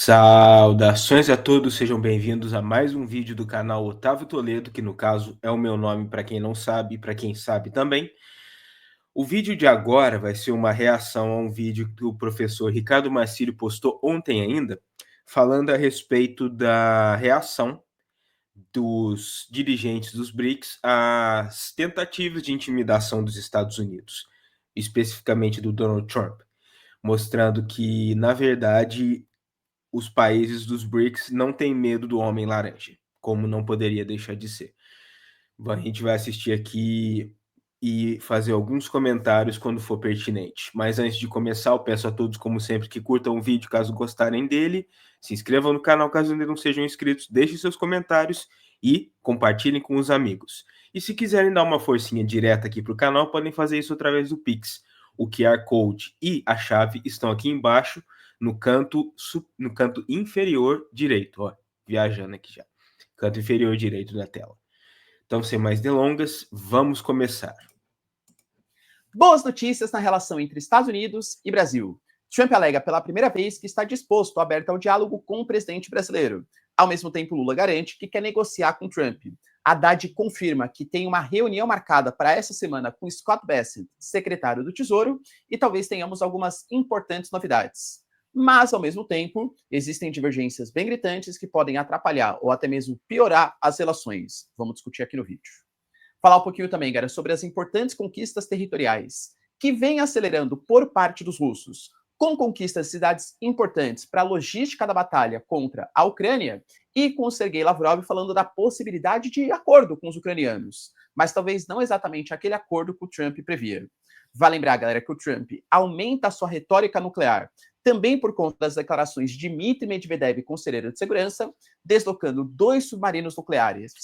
Saudações a todos, sejam bem-vindos a mais um vídeo do canal Otávio Toledo, que no caso é o meu nome para quem não sabe e para quem sabe também. O vídeo de agora vai ser uma reação a um vídeo que o professor Ricardo Marcílio postou ontem ainda, falando a respeito da reação dos dirigentes dos BRICS às tentativas de intimidação dos Estados Unidos, especificamente do Donald Trump, mostrando que, na verdade, os países dos BRICS não têm medo do homem laranja, como não poderia deixar de ser. A gente vai assistir aqui e fazer alguns comentários quando for pertinente. Mas antes de começar, eu peço a todos, como sempre, que curtam o vídeo caso gostarem dele, se inscrevam no canal caso ainda não sejam inscritos, deixem seus comentários e compartilhem com os amigos. E se quiserem dar uma forcinha direta aqui para o canal, podem fazer isso através do Pix. O QR Code e a chave estão aqui embaixo, no canto inferior direito. Ó, viajando aqui já. Canto inferior direito da tela. Então, sem mais delongas, vamos começar. Boas notícias na relação entre Estados Unidos e Brasil. Trump alega pela primeira vez que está disposto a aberto ao diálogo com o presidente brasileiro. Ao mesmo tempo, Lula garante que quer negociar com Trump. Haddad confirma que tem uma reunião marcada para essa semana com Scott Bessent, secretário do Tesouro, e talvez tenhamos algumas importantes novidades. Mas, ao mesmo tempo, existem divergências bem gritantes que podem atrapalhar ou até mesmo piorar as relações. Vamos discutir aqui no vídeo. Falar um pouquinho também, cara, sobre as importantes conquistas territoriais que vêm acelerando por parte dos russos, com conquistas de cidades importantes para a logística da batalha contra a Ucrânia, e com o Sergei Lavrov falando da possibilidade de acordo com os ucranianos, mas talvez não exatamente aquele acordo que o Trump previa. Vale lembrar, galera, que o Trump aumenta a sua retórica nuclear, também por conta das declarações de Dmitry Medvedev, conselheiro de segurança, deslocando 2 submarinos nucleares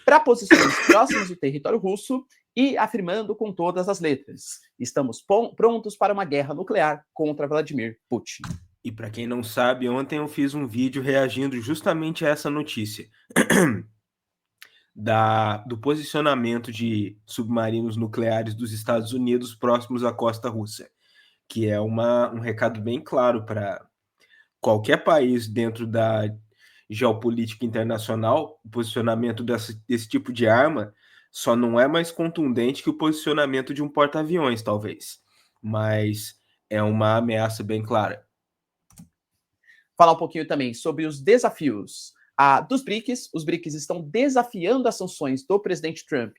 para posições próximas do território russo e afirmando com todas as letras: estamos prontos para uma guerra nuclear contra Vladimir Putin. E para quem não sabe, ontem eu fiz um vídeo reagindo justamente a essa notícia do posicionamento de submarinos nucleares dos Estados Unidos próximos à costa russa, que é um recado bem claro para qualquer país dentro da geopolítica internacional. O posicionamento desse tipo de arma só não é mais contundente que o posicionamento de um porta-aviões, talvez, mas é uma ameaça bem clara. Falar um pouquinho também sobre os desafios dos BRICS. Os BRICS estão desafiando as sanções do presidente Trump.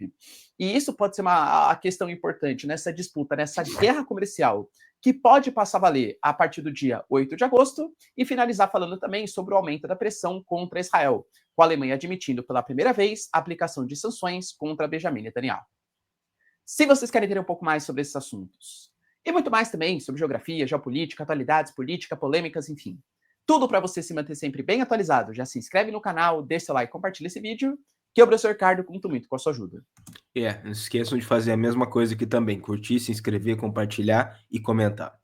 E isso pode ser uma questão importante nessa disputa, nessa guerra comercial, que pode passar a valer a partir do dia 8 de agosto, e finalizar falando também sobre o aumento da pressão contra Israel, com a Alemanha admitindo pela primeira vez a aplicação de sanções contra Benjamin Netanyahu. Se vocês querem ver um pouco mais sobre esses assuntos, e muito mais também sobre geografia, geopolítica, atualidades, política, polêmicas, enfim, tudo para você se manter sempre bem atualizado, já se inscreve no canal, deixa seu like, compartilha esse vídeo, que eu, professor Ricardo, conto muito com a sua ajuda. Não esqueçam de fazer a mesma coisa aqui também, curtir, se inscrever, compartilhar e comentar.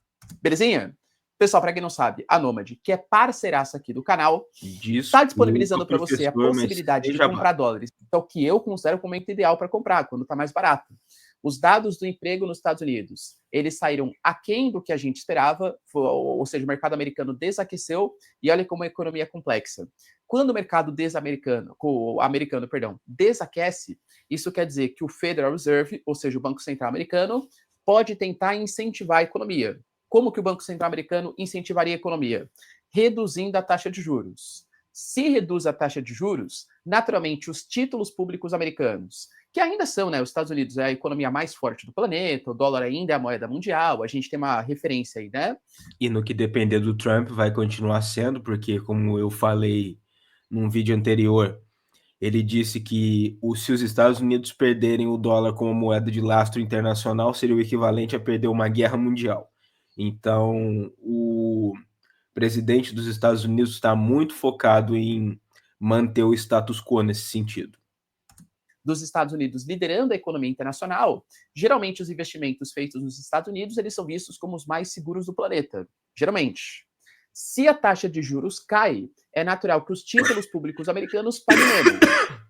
Belezinha? Pessoal, para quem não sabe, a Nômade, que é parceiraça aqui do canal, está disponibilizando para você a possibilidade de comprar dólares, então que eu considero o momento ideal para comprar, quando está mais barato. Os dados do emprego nos Estados Unidos, eles saíram aquém do que a gente esperava, ou seja, o mercado americano desaqueceu, e olha como a economia é complexa. Quando o mercado americano desaquece, isso quer dizer que o Federal Reserve, ou seja, o Banco Central americano, pode tentar incentivar a economia. Como que o Banco Central americano incentivaria a economia? Reduzindo a taxa de juros. Se reduz a taxa de juros, naturalmente os títulos públicos americanos, que ainda são, né, os Estados Unidos é a economia mais forte do planeta, o dólar ainda é a moeda mundial, a gente tem uma referência aí, né? E no que depender do Trump vai continuar sendo, porque como eu falei num vídeo anterior, ele disse que se os Estados Unidos perderem o dólar como moeda de lastro internacional, seria o equivalente a perder uma guerra mundial. Então, o presidente dos Estados Unidos está muito focado em manter o status quo nesse sentido. Dos Estados Unidos liderando a economia internacional, geralmente os investimentos feitos nos Estados Unidos, eles são vistos como os mais seguros do planeta. Geralmente. Se a taxa de juros cai, é natural que os títulos públicos americanos paguem menos.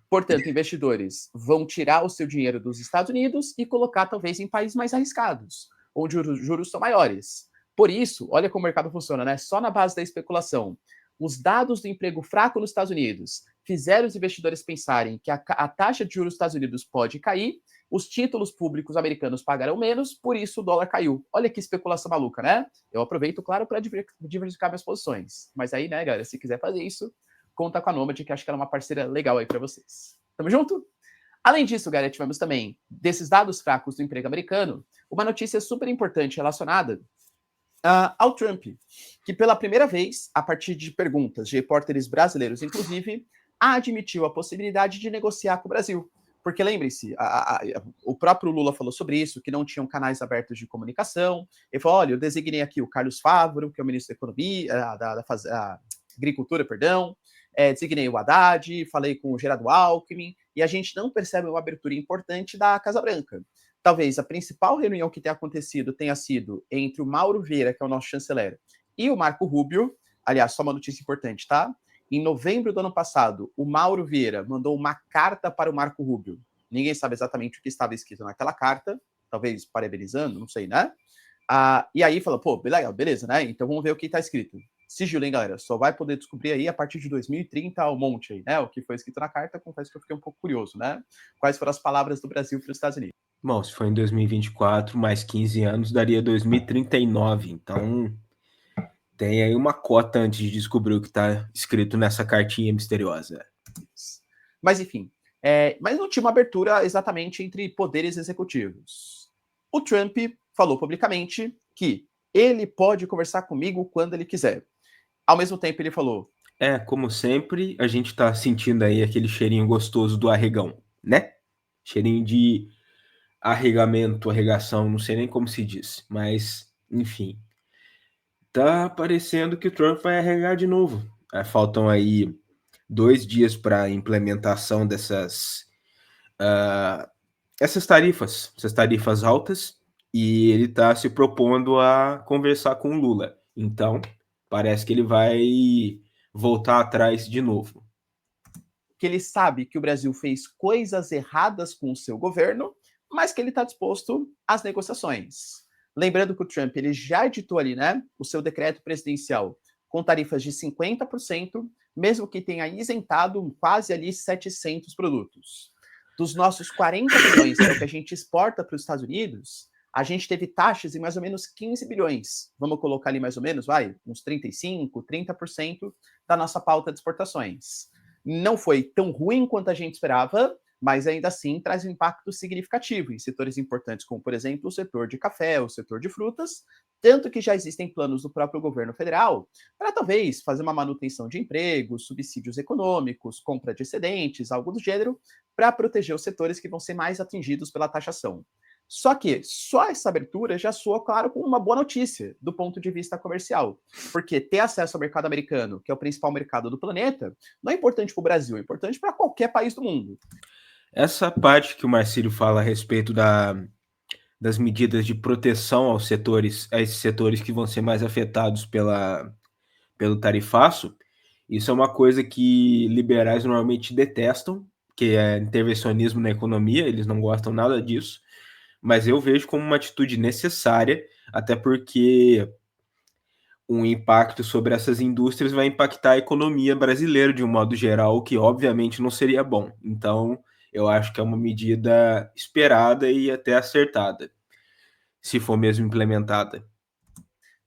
Portanto, investidores vão tirar o seu dinheiro dos Estados Unidos e colocar talvez em países mais arriscados, onde os juros são maiores. Por isso, olha como o mercado funciona, né? Só na base da especulação. Os dados do emprego fraco nos Estados Unidos fizeram os investidores pensarem que a taxa de juros dos Estados Unidos pode cair, os títulos públicos americanos pagarão menos, por isso o dólar caiu. Olha que especulação maluca, né? Eu aproveito, claro, para diversificar minhas posições. Mas aí, né, galera, se quiser fazer isso, conta com a Nomad, que acho que ela é uma parceira legal aí para vocês. Tamo junto? Além disso, galera, tivemos também, desses dados fracos do emprego americano, uma notícia super importante relacionada ao Trump, que pela primeira vez, a partir de perguntas de repórteres brasileiros, inclusive, admitiu a possibilidade de negociar com o Brasil. Porque lembrem-se, o próprio Lula falou sobre isso, que não tinham canais abertos de comunicação. Ele falou: olha, eu designei aqui o Carlos Fávaro, que é o ministro da Economia, da Agricultura, perdão, designei o Haddad, falei com o Gerardo Alckmin, e a gente não percebe uma abertura importante da Casa Branca. Talvez a principal reunião que tenha acontecido tenha sido entre o Mauro Vieira, que é o nosso chanceler, e o Marco Rubio. Aliás, só uma notícia importante, tá? Em novembro do ano passado, o Mauro Vieira mandou uma carta para o Marco Rubio. Ninguém sabe exatamente o que estava escrito naquela carta, talvez parabenizando, não sei, né? E aí falou, pô, beleza, né? Então vamos ver o que está escrito. Sigilo, hein, galera? Só vai poder descobrir aí a partir de 2030 um monte aí, né? O que foi escrito na carta, confesso que eu fiquei um pouco curioso, né? Quais foram as palavras do Brasil para os Estados Unidos? Bom, se for em 2024, mais 15 anos, daria 2039. Então, tem aí uma cota antes de descobrir o que está escrito nessa cartinha misteriosa. Mas, enfim, mas não tinha uma abertura exatamente entre poderes executivos. O Trump falou publicamente que ele pode conversar comigo quando ele quiser. Ao mesmo tempo, ele falou... como sempre, a gente tá sentindo aí aquele cheirinho gostoso do arregão, né? Cheirinho de arregamento, arregação, não sei nem como se diz, mas, enfim. Tá parecendo que o Trump vai arregar de novo. Faltam aí 2 dias para a implementação essas tarifas altas, e ele está se propondo a conversar com o Lula. Então, parece que ele vai voltar atrás de novo. Que ele sabe que o Brasil fez coisas erradas com o seu governo, mas que ele está disposto às negociações. Lembrando que o Trump ele já editou ali, né, o seu decreto presidencial com tarifas de 50%, mesmo que tenha isentado quase ali 700 produtos. Dos nossos 40 bilhões, que é o que a gente exporta para os Estados Unidos, a gente teve taxas em mais ou menos 15 bilhões. Vamos colocar ali mais ou menos, uns 35, 30% da nossa pauta de exportações. Não foi tão ruim quanto a gente esperava, mas ainda assim traz um impacto significativo em setores importantes, como, por exemplo, o setor de café, o setor de frutas, tanto que já existem planos do próprio governo federal para talvez fazer uma manutenção de empregos, subsídios econômicos, compra de excedentes, algo do gênero, para proteger os setores que vão ser mais atingidos pela taxação. Só que só essa abertura já soa, claro, como uma boa notícia do ponto de vista comercial, porque ter acesso ao mercado americano, que é o principal mercado do planeta, não é importante para o Brasil, é importante para qualquer país do mundo. Essa parte que o Marcílio fala a respeito das medidas de proteção a esses setores que vão ser mais afetados pelo tarifaço, isso é uma coisa que liberais normalmente detestam, que é intervencionismo na economia, eles não gostam nada disso, mas eu vejo como uma atitude necessária, até porque um impacto sobre essas indústrias vai impactar a economia brasileira de um modo geral, o que obviamente não seria bom. Então, eu acho que é uma medida esperada e até acertada, se for mesmo implementada.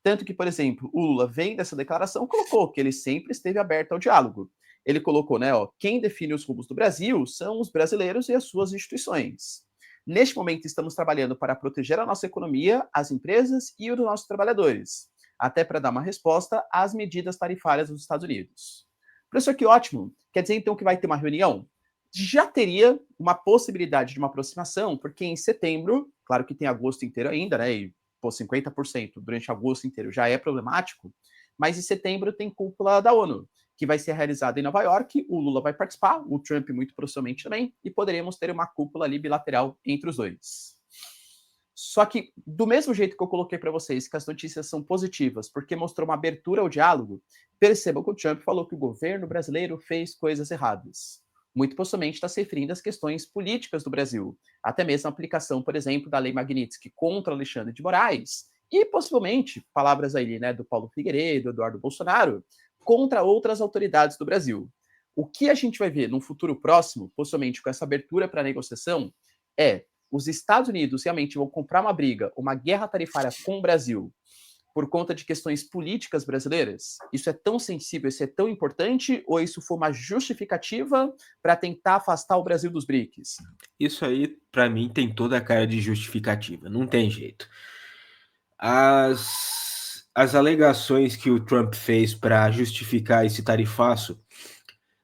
Tanto que, por exemplo, o Lula vem dessa declaração, colocou que ele sempre esteve aberto ao diálogo. Ele colocou, né, quem define os rumos do Brasil são os brasileiros e as suas instituições. Neste momento, estamos trabalhando para proteger a nossa economia, as empresas e os nossos trabalhadores, até para dar uma resposta às medidas tarifárias dos Estados Unidos. Professor, que ótimo! Quer dizer, então, que vai ter uma reunião? Já teria uma possibilidade de uma aproximação, porque em setembro, claro que tem agosto inteiro ainda, né, e 50% durante agosto inteiro já é problemático, mas em setembro tem cúpula da ONU, que vai ser realizada em Nova York, o Lula vai participar, o Trump muito possivelmente também, e poderemos ter uma cúpula ali bilateral entre os dois. Só que, do mesmo jeito que eu coloquei para vocês que as notícias são positivas, porque mostrou uma abertura ao diálogo, percebam que o Trump falou que o governo brasileiro fez coisas erradas. Muito possivelmente está se referindo às questões políticas do Brasil, até mesmo a aplicação, por exemplo, da Lei Magnitsky contra Alexandre de Moraes, e possivelmente, palavras aí, né, do Paulo Figueiredo, Eduardo Bolsonaro, contra outras autoridades do Brasil. O que a gente vai ver num futuro próximo, possivelmente com essa abertura para negociação, é os Estados Unidos realmente vão comprar uma briga, uma guerra tarifária com o Brasil por conta de questões políticas brasileiras? Isso é tão sensível, isso é tão importante, ou isso foi uma justificativa para tentar afastar o Brasil dos BRICS? Isso aí, para mim, tem toda a cara de justificativa, não tem jeito. As alegações que o Trump fez para justificar esse tarifaço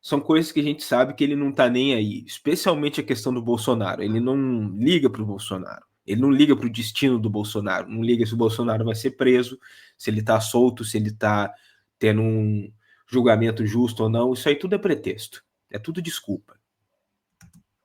são coisas que a gente sabe que ele não tá nem aí, especialmente a questão do Bolsonaro. Ele não liga para o Bolsonaro, ele não liga para o destino do Bolsonaro, não liga se o Bolsonaro vai ser preso, se ele tá solto, se ele tá tendo um julgamento justo ou não. Isso aí tudo é pretexto, é tudo desculpa.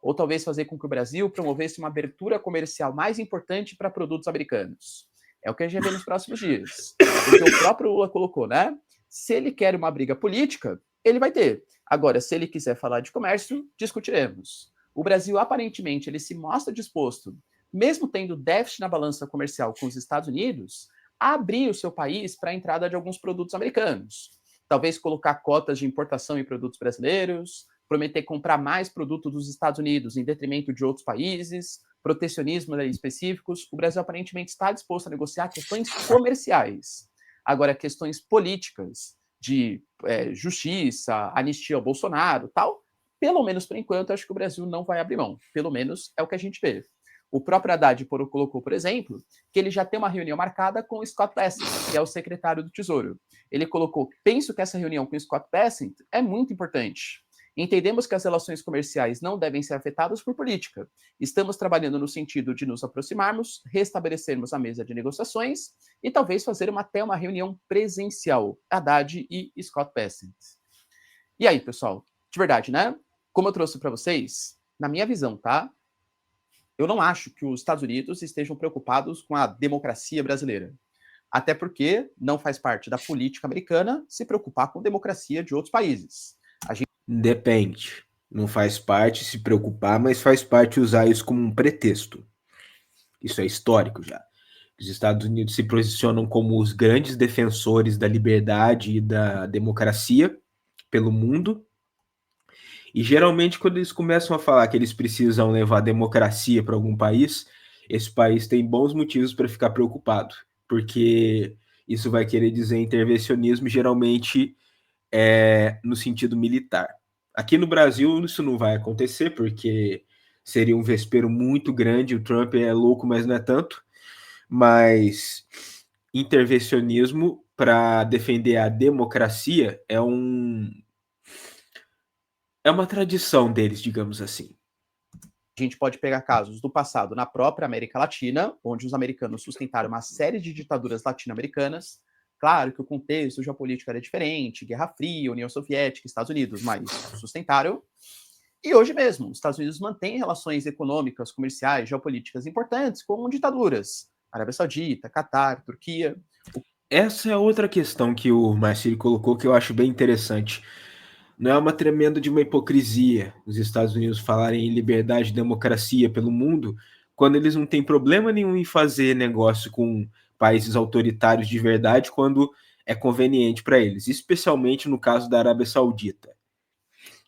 Ou talvez fazer com que o Brasil promovesse uma abertura comercial mais importante para produtos americanos. É o que a gente vai ver nos próximos dias. Porque o próprio Lula colocou, né? Se ele quer uma briga política, ele vai ter. Agora, se ele quiser falar de comércio, discutiremos. O Brasil, aparentemente, ele se mostra disposto, mesmo tendo déficit na balança comercial com os Estados Unidos, a abrir o seu país para a entrada de alguns produtos americanos. Talvez colocar cotas de importação em produtos brasileiros, prometer comprar mais produtos dos Estados Unidos em detrimento de outros países, protecionismo específicos. O Brasil aparentemente está disposto a negociar questões comerciais. Agora, questões políticas, de justiça, anistia ao Bolsonaro, tal, pelo menos por enquanto, acho que o Brasil não vai abrir mão. Pelo menos é o que a gente vê. O próprio Haddad colocou, por exemplo, que ele já tem uma reunião marcada com o Scott Bessent, que é o secretário do Tesouro. Ele colocou, penso que essa reunião com o Scott Bessent é muito importante. Entendemos que as relações comerciais não devem ser afetadas por política. Estamos trabalhando no sentido de nos aproximarmos, restabelecermos a mesa de negociações e talvez fazer até uma reunião presencial, Haddad e Scott Bessent. E aí, pessoal? De verdade, né? Como eu trouxe para vocês, na minha visão, tá? Eu não acho que os Estados Unidos estejam preocupados com a democracia brasileira. Até porque não faz parte da política americana se preocupar com a democracia de outros países. Depende. Não faz parte se preocupar, mas faz parte usar isso como um pretexto. Isso é histórico já. Os Estados Unidos se posicionam como os grandes defensores da liberdade e da democracia pelo mundo. E geralmente, quando eles começam a falar que eles precisam levar democracia para algum país, esse país tem bons motivos para ficar preocupado, porque isso vai querer dizer intervencionismo, geralmente no sentido militar. Aqui no Brasil, isso não vai acontecer, porque seria um vespeiro muito grande. O Trump é louco, mas não é tanto. Mas intervencionismo para defender a democracia é uma tradição deles, digamos assim. A gente pode pegar casos do passado na própria América Latina, onde os americanos sustentaram uma série de ditaduras latino-americanas. Claro que o contexto geopolítico era diferente, Guerra Fria, União Soviética, Estados Unidos, mas sustentaram. E hoje mesmo, os Estados Unidos mantêm relações econômicas, comerciais, geopolíticas importantes com ditaduras. Arábia Saudita, Catar, Turquia. Essa é outra questão que o Marcelo colocou que eu acho bem interessante. Não é uma tremenda de uma hipocrisia os Estados Unidos falarem em liberdade e democracia pelo mundo, quando eles não têm problema nenhum em fazer negócio com países autoritários de verdade quando é conveniente para eles, especialmente no caso da Arábia Saudita,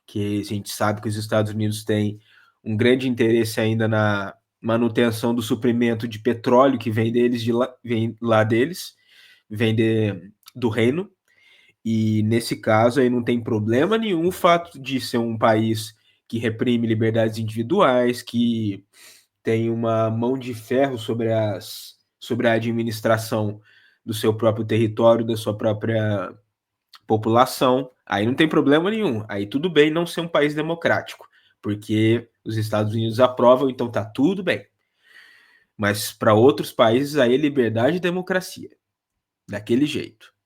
que a gente sabe que os Estados Unidos têm um grande interesse ainda na manutenção do suprimento de petróleo que vem deles, vem lá deles, do reino. E nesse caso aí não tem problema nenhum o fato de ser um país que reprime liberdades individuais, que tem uma mão de ferro sobre a administração do seu próprio território, da sua própria população. Aí não tem problema nenhum. Aí tudo bem não ser um país democrático, porque os Estados Unidos aprovam, então tá tudo bem. Mas para outros países aí é liberdade e democracia. Daquele jeito.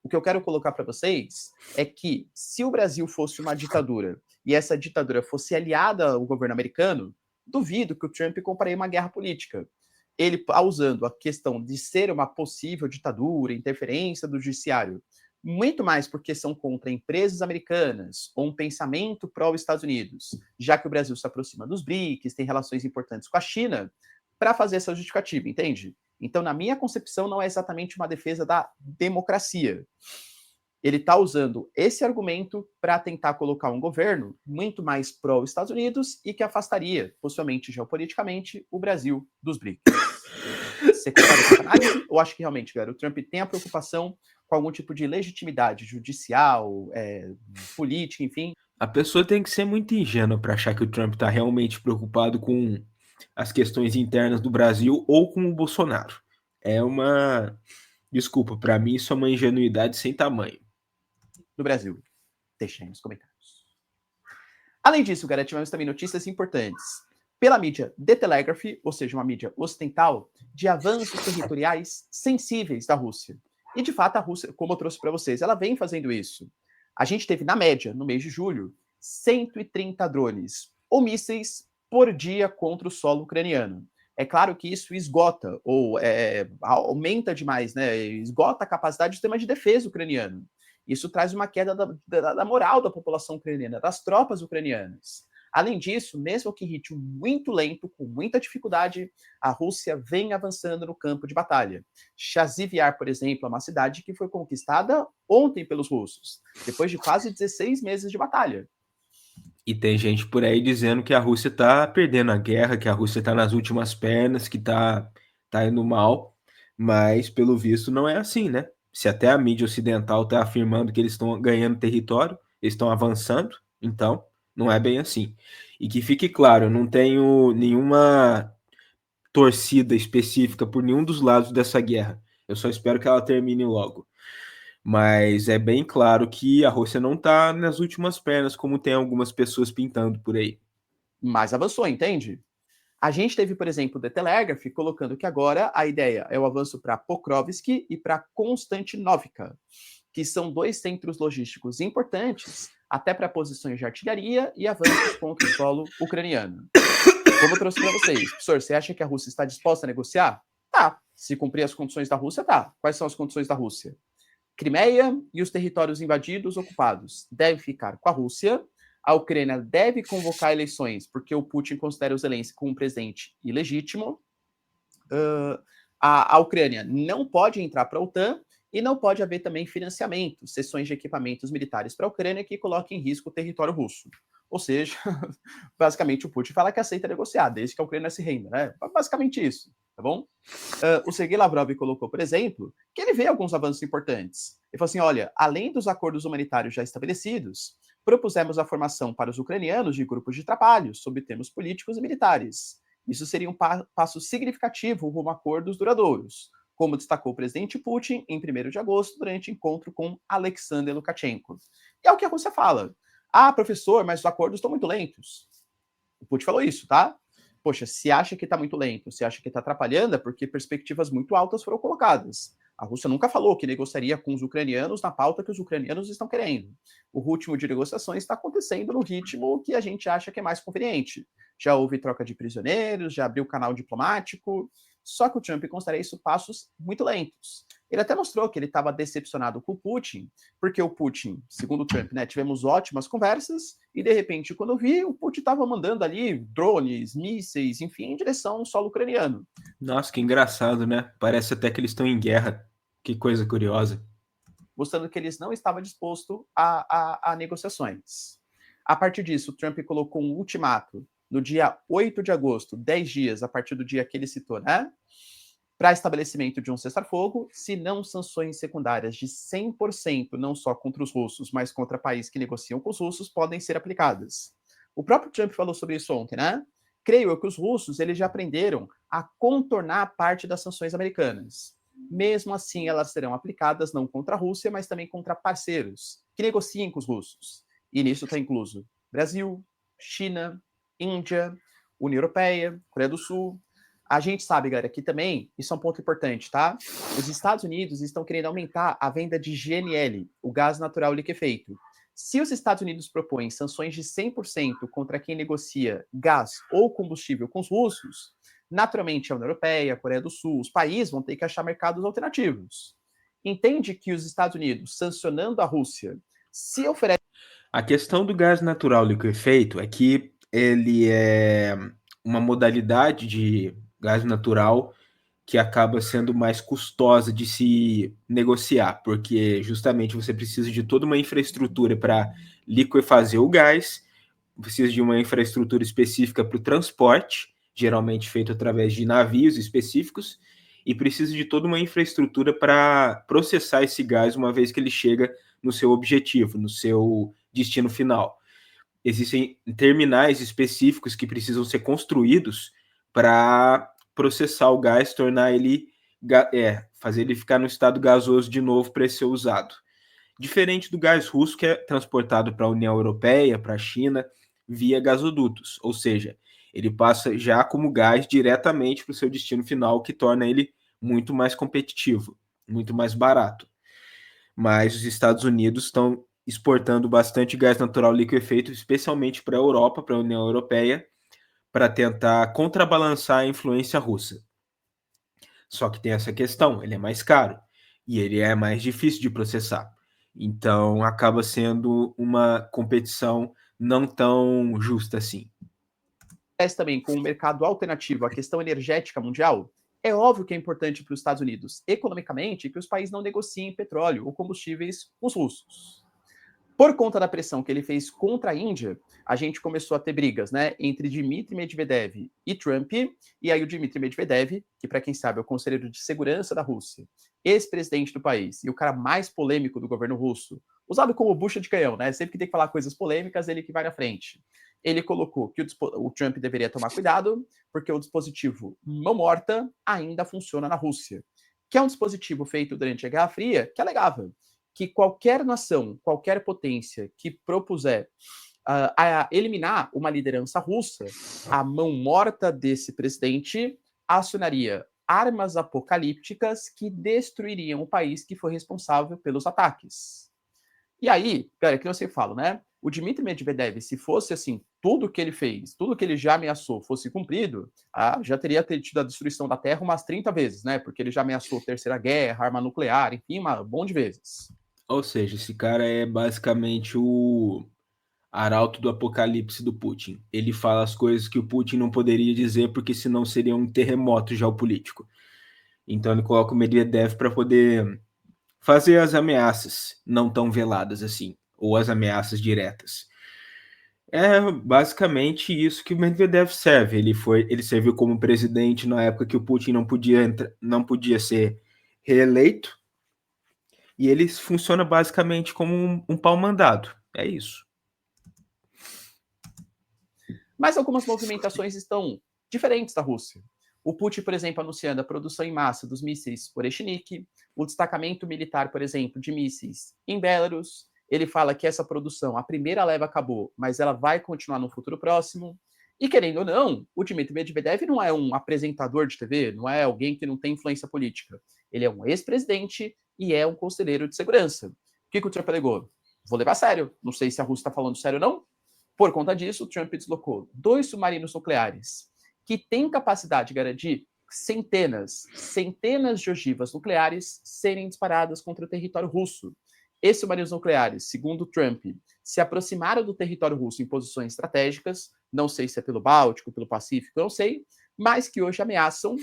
O que eu quero colocar para vocês é que se o Brasil fosse uma ditadura e essa ditadura fosse aliada ao governo americano, duvido que o Trump compraria uma guerra política. Ele usando a questão de ser uma possível ditadura, interferência do judiciário, muito mais porque são contra empresas americanas ou um pensamento pró-Estados Unidos, já que o Brasil se aproxima dos BRICS, tem relações importantes com a China, para fazer essa justificativa, entende? Então, na minha concepção, não é exatamente uma defesa da democracia. Ele está usando esse argumento para tentar colocar um governo muito mais pró-Estados Unidos e que afastaria, possivelmente geopoliticamente, o Brasil dos BRICS. Você concorda com essa análise? Ou acha que realmente, galera, o Trump tem a preocupação com algum tipo de legitimidade judicial, política, enfim? A pessoa tem que ser muito ingênua para achar que o Trump está realmente preocupado com as questões internas do Brasil ou com o Bolsonaro. É uma... Desculpa, para mim isso é uma ingenuidade sem tamanho. No Brasil. Deixem aí nos comentários. Além disso, galera, tivemos também notícias importantes. Pela mídia The Telegraph, ou seja, uma mídia ocidental, de avanços territoriais sensíveis da Rússia. E, de fato, a Rússia, como eu trouxe para vocês, ela vem fazendo isso. A gente teve, na média, no mês de julho, 130 drones ou mísseis por dia contra o solo ucraniano. É claro que isso esgota, ou aumenta demais, né? Esgota a capacidade do sistema de defesa ucraniano. Isso traz uma queda da moral da população ucraniana, das tropas ucranianas. Além disso, mesmo que em ritmo muito lento, com muita dificuldade, a Rússia vem avançando no campo de batalha. Chazivyar, por exemplo, é uma cidade que foi conquistada ontem pelos russos, depois de quase 16 meses de batalha. E tem gente por aí dizendo que a Rússia está perdendo a guerra, que a Rússia está nas últimas pernas, que tá indo mal, mas pelo visto não é assim, né? Se até a mídia ocidental está afirmando que eles estão ganhando território, eles estão avançando, então não é bem assim. E que fique claro, eu não tenho nenhuma torcida específica por nenhum dos lados dessa guerra. Eu só espero que ela termine logo. Mas é bem claro que a Rússia não está nas últimas pernas, como tem algumas pessoas pintando por aí. Mas avançou, entende? A gente teve, por exemplo, o The Telegraph colocando que agora a ideia é o avanço para Pokrovsk e para Konstantinovka, que são dois centros logísticos importantes, até para posições de artilharia e avanços contra o solo ucraniano. Como eu trouxe para vocês, professor, você acha que a Rússia está disposta a negociar? Tá. Se cumprir as condições da Rússia, tá. Quais são as condições da Rússia? Crimeia e os territórios invadidos, ocupados, devem ficar com a Rússia. A Ucrânia deve convocar eleições, porque o Putin considera o Zelensky como um presidente ilegítimo. A Ucrânia não pode entrar para a OTAN e não pode haver também financiamento, cessões de equipamentos militares para a Ucrânia que coloquem em risco o território russo. Ou seja, basicamente o Putin fala que aceita negociar, desde que a Ucrânia se renda, né? Basicamente isso, tá bom? O Sergei Lavrov colocou, por exemplo, que ele vê alguns avanços importantes. Ele falou assim, olha, além dos acordos humanitários já estabelecidos, propusemos a formação para os ucranianos de grupos de trabalho sobre temas políticos e militares. Isso seria um passo significativo rumo a acordos duradouros, como destacou o presidente Putin em 1º de agosto, durante encontro com Alexander Lukashenko. E é o que a Rússia fala. Ah, professor, mas os acordos estão muito lentos. O Putin falou isso, tá? Poxa, se acha que está muito lento, se acha que está atrapalhando, é porque perspectivas muito altas foram colocadas. A Rússia nunca falou que negociaria com os ucranianos na pauta que os ucranianos estão querendo. O ritmo de negociações está acontecendo no ritmo que a gente acha que é mais conveniente. Já houve troca de prisioneiros, já abriu canal diplomático, só que o Trump considera isso passos muito lentos. Ele até mostrou que ele estava decepcionado com o Putin, porque o Putin, segundo o Trump, né, tivemos ótimas conversas, e de repente, quando eu vi, o Putin estava mandando ali drones, mísseis, enfim, em direção ao solo ucraniano. Nossa, que engraçado, né? Parece até que eles estão em guerra. Que coisa curiosa. Mostrando que eles não estavam dispostos a negociações. A partir disso, o Trump colocou um ultimato no dia 8 de agosto, 10 dias a partir do dia que ele citou, né? Para estabelecimento de um cessar-fogo, se não sanções secundárias de 100%, não só contra os russos, mas contra países que negociam com os russos, podem ser aplicadas. O próprio Trump falou sobre isso ontem, né? Creio eu que os russos eles já aprenderam a contornar parte das sanções americanas. Mesmo assim, elas serão aplicadas não contra a Rússia, mas também contra parceiros que negociem com os russos. E nisso está incluso Brasil, China, Índia, União Europeia, Coreia do Sul. A gente sabe, galera, que também, isso é um ponto importante, tá? Os Estados Unidos estão querendo aumentar a venda de GNL, o gás natural liquefeito. Se os Estados Unidos propõem sanções de 100% contra quem negocia gás ou combustível com os russos, naturalmente a União Europeia, a Coreia do Sul, os países vão ter que achar mercados alternativos. Entende que os Estados Unidos, sancionando a Rússia, se oferece... A questão do gás natural liquefeito é que ele é uma modalidade de gás natural que acaba sendo mais custosa de se negociar, porque justamente você precisa de toda uma infraestrutura para liquefazer o gás, precisa de uma infraestrutura específica para o transporte, geralmente feito através de navios específicos, e precisa de toda uma infraestrutura para processar esse gás uma vez que ele chega no seu objetivo, no seu destino final. Existem terminais específicos que precisam ser construídos para processar o gás, tornar ele, fazer ele ficar no estado gasoso de novo para ser usado. Diferente do gás russo, que é transportado para a União Europeia, para a China, via gasodutos, ou seja, ele passa já como gás diretamente para o seu destino final, o que torna ele muito mais competitivo, muito mais barato. Mas os Estados Unidos estão exportando bastante gás natural liquefeito, especialmente para a Europa, para a União Europeia, para tentar contrabalançar a influência russa. Só que tem essa questão, ele é mais caro e ele é mais difícil de processar. Então acaba sendo uma competição não tão justa assim. Também com o mercado alternativo à questão energética mundial, é óbvio que é importante para os Estados Unidos, economicamente, que os países não negociem petróleo ou combustíveis com os russos. Por conta da pressão que ele fez contra a Índia, a gente começou a ter brigas, né, entre Dmitry Medvedev e Trump, e aí o Dmitry Medvedev, que para quem sabe é o conselheiro de segurança da Rússia, ex-presidente do país e o cara mais polêmico do governo russo, usado como bucha de canhão, né, sempre que tem que falar coisas polêmicas, ele que vai na frente. Ele colocou que o Trump deveria tomar cuidado, porque o dispositivo mão morta ainda funciona na Rússia, que é um dispositivo feito durante a Guerra Fria, que alegava que qualquer nação, qualquer potência que propuser a eliminar uma liderança russa, a mão morta desse presidente acionaria armas apocalípticas que destruiriam o país que foi responsável pelos ataques. E aí, cara, que eu sempre falo, né? O Dmitry Medvedev, se fosse assim, tudo que ele fez, tudo que ele já ameaçou fosse cumprido, já teria tido a destruição da Terra umas 30 vezes, né? Porque ele já ameaçou Terceira Guerra, arma nuclear, enfim, um monte de vezes. Ou seja, esse cara é basicamente o arauto do apocalipse do Putin. Ele fala as coisas que o Putin não poderia dizer, porque senão seria um terremoto geopolítico. Então ele coloca o Medvedev para poder fazer as ameaças não tão veladas assim, ou as ameaças diretas. É basicamente isso que o Medvedev serve. Ele serviu como presidente na época que o Putin não podia ser reeleito, e ele funciona basicamente como um pau-mandado. É isso. Mas algumas movimentações estão diferentes da Rússia. O Putin, por exemplo, anunciando a produção em massa dos mísseis Oreshnik, o destacamento militar, por exemplo, de mísseis em Belarus. Ele fala que essa produção, a primeira leva acabou, mas ela vai continuar no futuro próximo. E querendo ou não, o Dmitry Medvedev não é um apresentador de TV, não é alguém que não tem influência política. Ele é um ex-presidente e é um conselheiro de segurança. O que o Trump alegou? Vou levar a sério. Não sei se a Rússia está falando sério ou não. Por conta disso, Trump deslocou 2 submarinos nucleares que têm capacidade de garantir centenas de ogivas nucleares serem disparadas contra o território russo. Esses submarinos nucleares, segundo Trump, se aproximaram do território russo em posições estratégicas, não sei se é pelo Báltico, pelo Pacífico, não sei, mas que hoje ameaçam.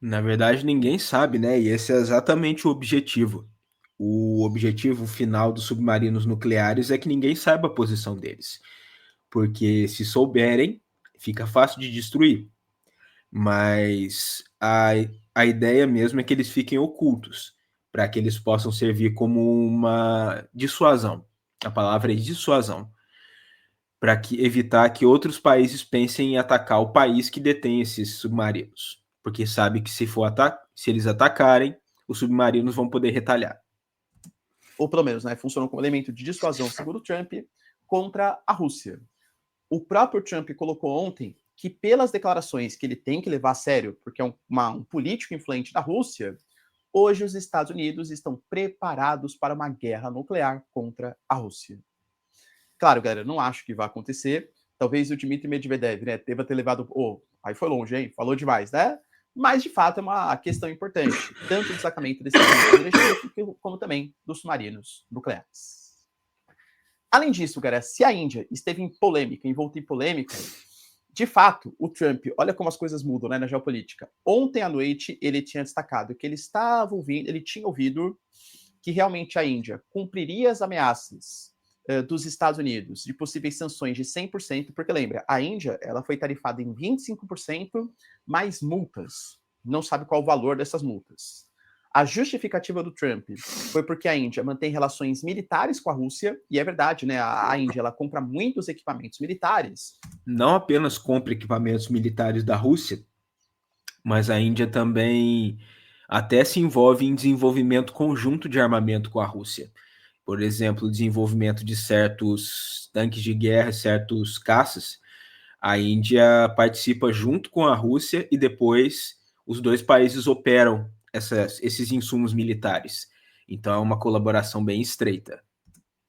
Na verdade, ninguém sabe, né? E esse é exatamente o objetivo. O objetivo final dos submarinos nucleares é que ninguém saiba a posição deles. Porque se souberem, fica fácil de destruir. Mas a ideia mesmo é que eles fiquem ocultos, para que eles possam servir como uma dissuasão. A palavra é dissuasão. Para evitar que outros países pensem em atacar o país que detém esses submarinos. Porque sabe que se eles atacarem, os submarinos vão poder retalhar. Ou pelo menos, né, funcionam como elemento de dissuasão, segundo Trump, contra a Rússia. O próprio Trump colocou ontem que, pelas declarações que ele tem que levar a sério, porque é um político influente da Rússia, hoje os Estados Unidos estão preparados para uma guerra nuclear contra a Rússia. Claro, galera, não acho que vai acontecer. Talvez o Dmitry Medvedev, né, deva ter levado. Aí foi longe, hein? Falou demais, né? Mas, de fato, é uma questão importante, tanto o destacamento desse como também dos submarinos nucleares. Além disso, galera, se a Índia esteve envolta em polêmica, De fato, o Trump, olha como as coisas mudam, né, na geopolítica. Ontem à noite ele tinha destacado que ele tinha ouvido que realmente a Índia cumpriria as ameaças dos Estados Unidos de possíveis sanções de 100%, porque lembra, a Índia ela foi tarifada em 25% mais multas. Não sabe qual o valor dessas multas. A justificativa do Trump foi porque a Índia mantém relações militares com a Rússia, e é verdade, né? A Índia ela compra muitos equipamentos militares. Não apenas compra equipamentos militares da Rússia, mas a Índia também até se envolve em desenvolvimento conjunto de armamento com a Rússia. Por exemplo, o desenvolvimento de certos tanques de guerra, certos caças. A Índia participa junto com a Rússia e depois os dois países operam esses insumos militares. Então é uma colaboração bem estreita.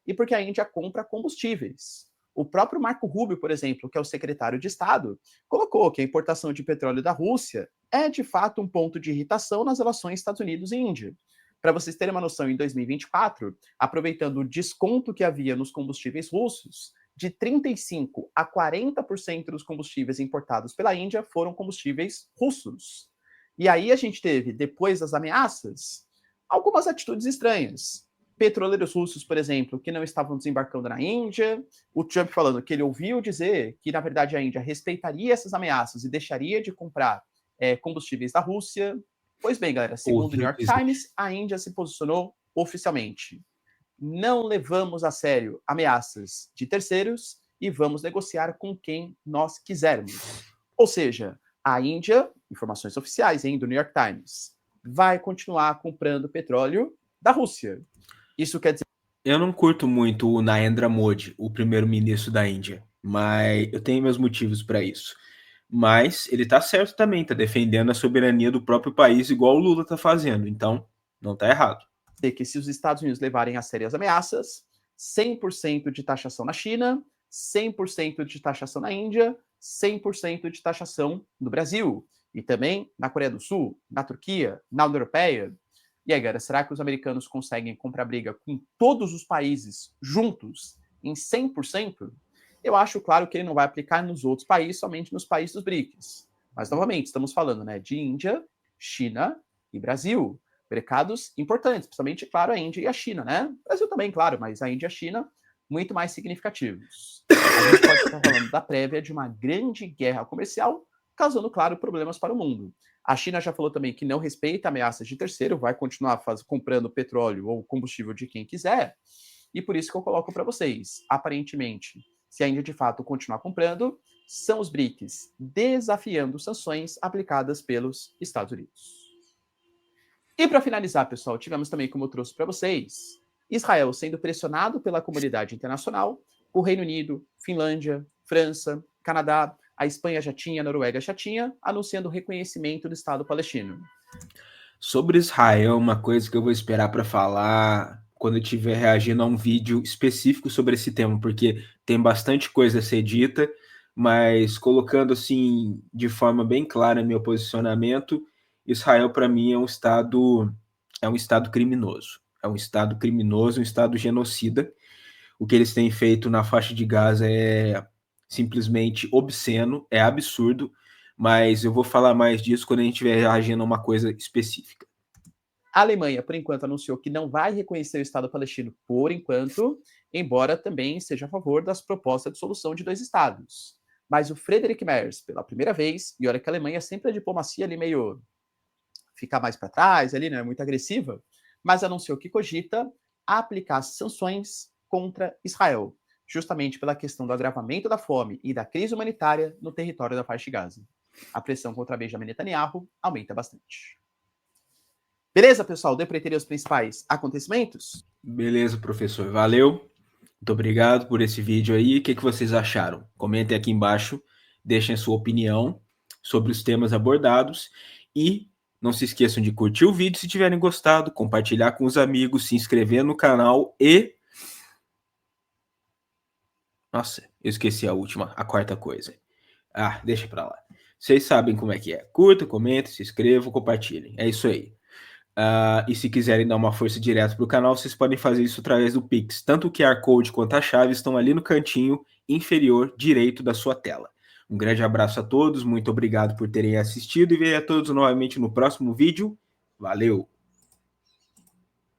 E porque a Índia compra combustíveis. O próprio Marco Rubio, por exemplo, que é o secretário de Estado, colocou que a importação de petróleo da Rússia é de fato um ponto de irritação nas relações Estados Unidos e Índia. Para vocês terem uma noção, em 2024, aproveitando o desconto que havia nos combustíveis russos, de 35% a 40% dos combustíveis importados pela Índia foram combustíveis russos. E aí a gente teve, depois das ameaças, algumas atitudes estranhas. Petroleiros russos, por exemplo, que não estavam desembarcando na Índia, o Trump falando que ele ouviu dizer que, na verdade, a Índia respeitaria essas ameaças e deixaria de comprar combustíveis da Rússia. Pois bem, galera, segundo o New Ouviu York dizer. Times, a Índia se posicionou oficialmente. Não levamos a sério ameaças de terceiros e vamos negociar com quem nós quisermos. Ou seja, a Índia, informações oficiais, do New York Times, vai continuar comprando petróleo da Rússia. Isso quer dizer... Eu não curto muito o Narendra Modi, o primeiro-ministro da Índia, mas eu tenho meus motivos para isso. Mas ele tá certo também, tá defendendo a soberania do próprio país, igual o Lula tá fazendo. Então, não tá errado. Que se os Estados Unidos levarem a sério as ameaças, 100% de taxação na China, 100% de taxação na Índia, 100% de taxação no Brasil. E também na Coreia do Sul, na Turquia, na União Europeia. E aí, galera, será que os americanos conseguem comprar briga com todos os países juntos em 100%? Eu acho, claro, que ele não vai aplicar nos outros países, somente nos países dos BRICS. Mas, novamente, estamos falando, né, de Índia, China e Brasil. Mercados importantes, principalmente, claro, a Índia e a China, né? O Brasil também, claro, mas a Índia e a China muito mais significativos. A gente pode estar falando da prévia de uma grande guerra comercial, causando, claro, problemas para o mundo. A China já falou também que não respeita ameaças de terceiro, vai continuar comprando petróleo ou combustível de quem quiser, e por isso que eu coloco para vocês, aparentemente, se a Índia de fato continuar comprando, são os BRICS desafiando sanções aplicadas pelos Estados Unidos. E para finalizar, pessoal, tivemos também, como eu trouxe para vocês, Israel sendo pressionado pela comunidade internacional, o Reino Unido, Finlândia, França, Canadá, a Espanha já tinha, a Noruega já tinha, anunciando o reconhecimento do Estado palestino. Sobre Israel, uma coisa que eu vou esperar para falar quando eu estiver reagindo a um vídeo específico sobre esse tema, porque tem bastante coisa a ser dita, mas colocando assim de forma bem clara meu posicionamento, Israel para mim é um estado criminoso. É um estado criminoso, um estado genocida. O que eles têm feito na faixa de Gaza é simplesmente obsceno, é absurdo, mas eu vou falar mais disso quando a gente estiver reagindo a uma coisa específica. A Alemanha, por enquanto, anunciou que não vai reconhecer o Estado palestino por enquanto, embora também seja a favor das propostas de solução de dois estados. Mas o Friedrich Merz, pela primeira vez, e olha que a Alemanha sempre a diplomacia ali meio ficar mais para trás, ali, né, muito agressiva, mas anunciou que cogita aplicar sanções contra Israel, justamente pela questão do agravamento da fome e da crise humanitária no território da faixa de Gaza. A pressão contra Benjamin Netanyahu aumenta bastante. Beleza, pessoal? Deu para entender os principais acontecimentos? Beleza, professor. Valeu. Muito obrigado por esse vídeo aí. O que vocês acharam? Comentem aqui embaixo, deixem a sua opinião sobre os temas abordados e não se esqueçam de curtir o vídeo se tiverem gostado, compartilhar com os amigos, se inscrever no canal e... Nossa, eu esqueci a quarta coisa. Ah, deixa pra lá. Vocês sabem como é que é. Curta, comenta, se inscrevam, compartilhem. É isso aí. E se quiserem dar uma força direta para o canal, vocês podem fazer isso através do Pix. Tanto o QR Code quanto a chave estão ali no cantinho inferior direito da sua tela. Um grande abraço a todos, muito obrigado por terem assistido e ver a todos novamente no próximo vídeo. Valeu!